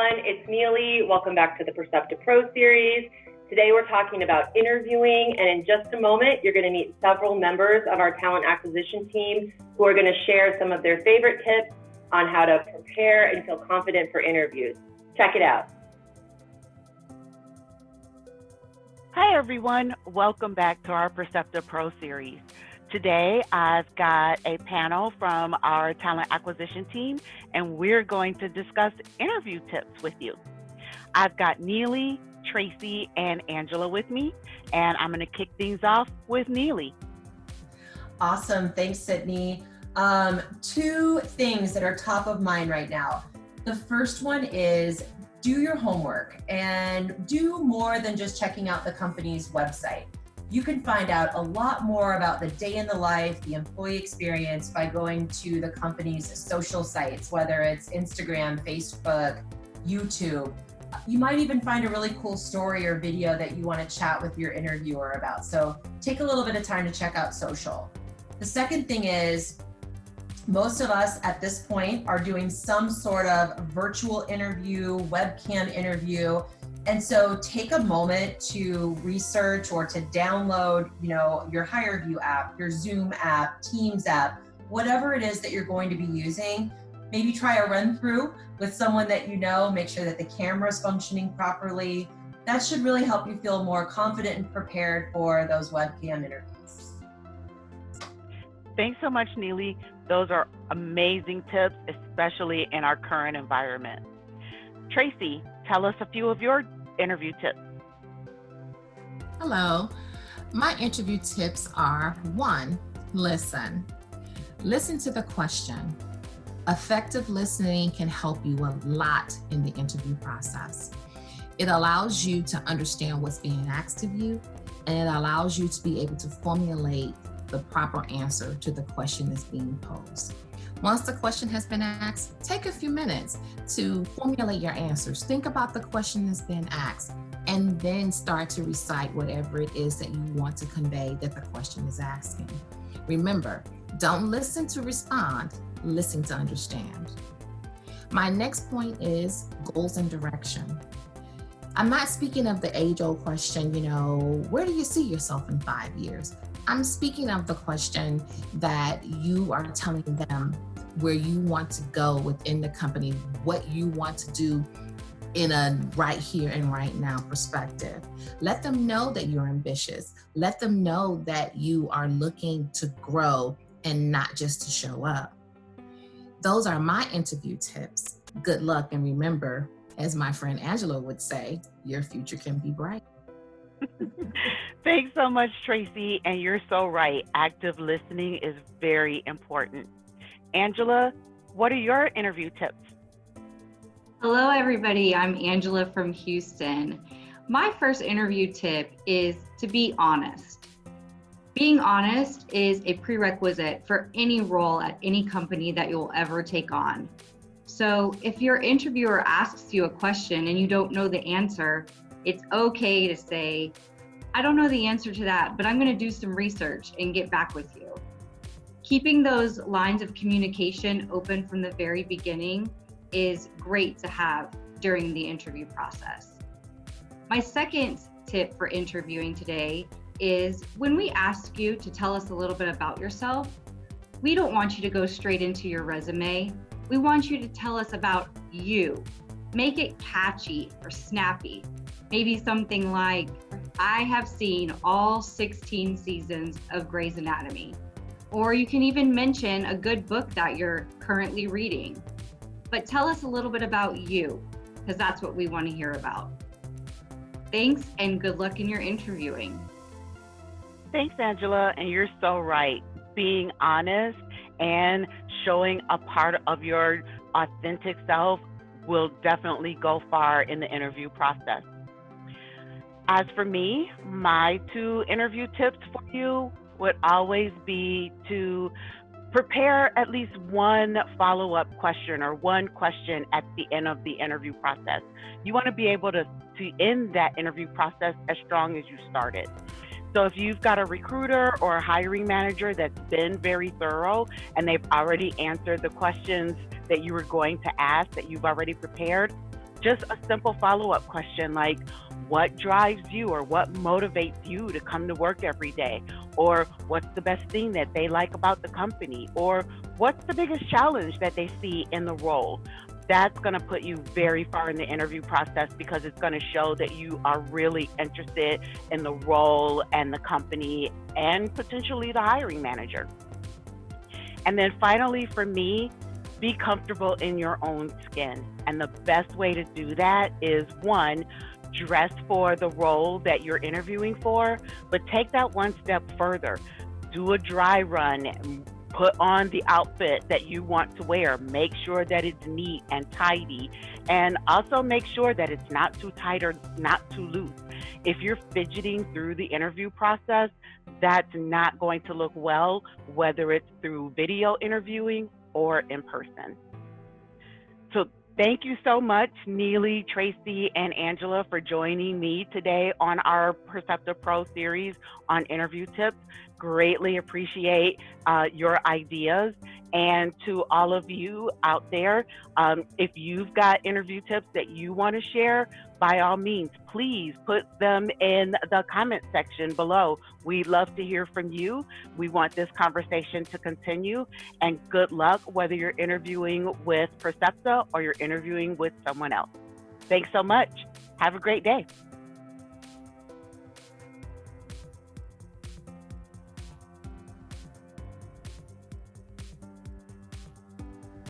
everyone. It's Neely. Welcome back to the Percepta Pro Series. Today we're talking about interviewing, and in just a moment, you're going to meet several members of our talent acquisition team who are going to share some of their favorite tips on how to prepare and feel confident for interviews. Check it out. Hi, everyone. Welcome back to our Percepta Pro Series. Today, I've got a panel from our talent acquisition team, and we're going to discuss interview tips with you. I've got Neely, Tracy, and Angela with me, and I'm going to kick things off with Neely. Awesome. Thanks, Sydney. Two things that are top of mind right now. The first one is do your homework and do more than just checking out the company's website. You can find out a lot more about the day in the life, the employee experience by going to the company's social sites, whether it's Instagram, Facebook, YouTube. You might even find a really cool story or video that you want to chat with your interviewer about. So take a little bit of time to check out social. The second thing is, most of us at this point are doing some sort of virtual interview, webcam interview. And so take a moment to research or to download, your HireVue app, your Zoom app, Teams app, whatever it is that you're going to be using. Maybe try a run through with someone that you know, make sure that the camera is functioning properly. That should really help you feel more confident and prepared for those webcam interviews. Thanks so much, Neely. Those are amazing tips, especially in our current environment. Tracy, tell us a few of your interview tips. Hello. My interview tips are: 1, listen. Listen to the question. Effective listening can help you a lot in the interview process. It allows you to understand what's being asked of you, and it allows you to be able to formulate the proper answer to the question that's being posed. Once the question has been asked, take a few minutes to formulate your answers. Think about the question that's been asked, and then start to recite whatever it is that you want to convey that the question is asking. Remember, don't listen to respond, listen to understand. My next point is goals and direction. I'm not speaking of the age-old question, where do you see yourself in 5 years? I'm speaking of the question that you are telling them where you want to go within the company, what you want to do in a right here and right now perspective. Let them know that you're ambitious. Let them know that you are looking to grow and not just to show up. Those are my interview tips. Good luck, and remember, as my friend Angela would say, your future can be bright. Thanks so much, Tracy. And you're so right. Active listening is very important. Angela, what are your interview tips? Hello, everybody. I'm Angela from Houston. My first interview tip is to be honest. Being honest is a prerequisite for any role at any company that you'll ever take on. So if your interviewer asks you a question and you don't know the answer, it's okay to say, I don't know the answer to that, but I'm going to do some research and get back with you. Keeping those lines of communication open from the very beginning is great to have during the interview process. My second tip for interviewing today is when we ask you to tell us a little bit about yourself, we don't want you to go straight into your resume. We want you to tell us about you. Make it catchy or snappy. Maybe something like, I have seen all 16 seasons of Grey's Anatomy. Or you can even mention a good book that you're currently reading. But tell us a little bit about you, because that's what we want to hear about. Thanks, and good luck in your interviewing. Thanks, Angela, and you're so right. Being honest and showing a part of your authentic self will definitely go far in the interview process. As for me, my 2 interview tips for you would always be to prepare at least one follow-up question or one question at the end of the interview process. You want to be able to end that interview process as strong as you started. So if you've got a recruiter or a hiring manager that's been very thorough and they've already answered the questions that you were going to ask, that you've already prepared, just a simple follow-up question like, what drives you or what motivates you to come to work every day? Or what's the best thing that they like about the company? Or what's the biggest challenge that they see in the role? That's going to put you very far in the interview process because it's going to show that you are really interested in the role and the company and potentially the hiring manager. And then finally, for me, be comfortable in your own skin. And the best way to do that is, one, dress for the role that you're interviewing for, but take that one step further. Do a dry run. Put on the outfit that you want to wear. Make sure that it's neat and tidy. And also make sure that it's not too tight or not too loose. If you're fidgeting through the interview process, that's not going to look well, whether it's through video interviewing or in person. So thank you so much, Neely, Tracy, and Angela, for joining me today on our Percepta Pro series on interview tips. Greatly appreciate your ideas. And to all of you out there, if you've got interview tips that you want to share, by all means, please put them in the comment section below. We'd love to hear from you. We want this conversation to continue. And good luck, whether you're interviewing with Percepta or you're interviewing with someone else. Thanks so much. Have a great day.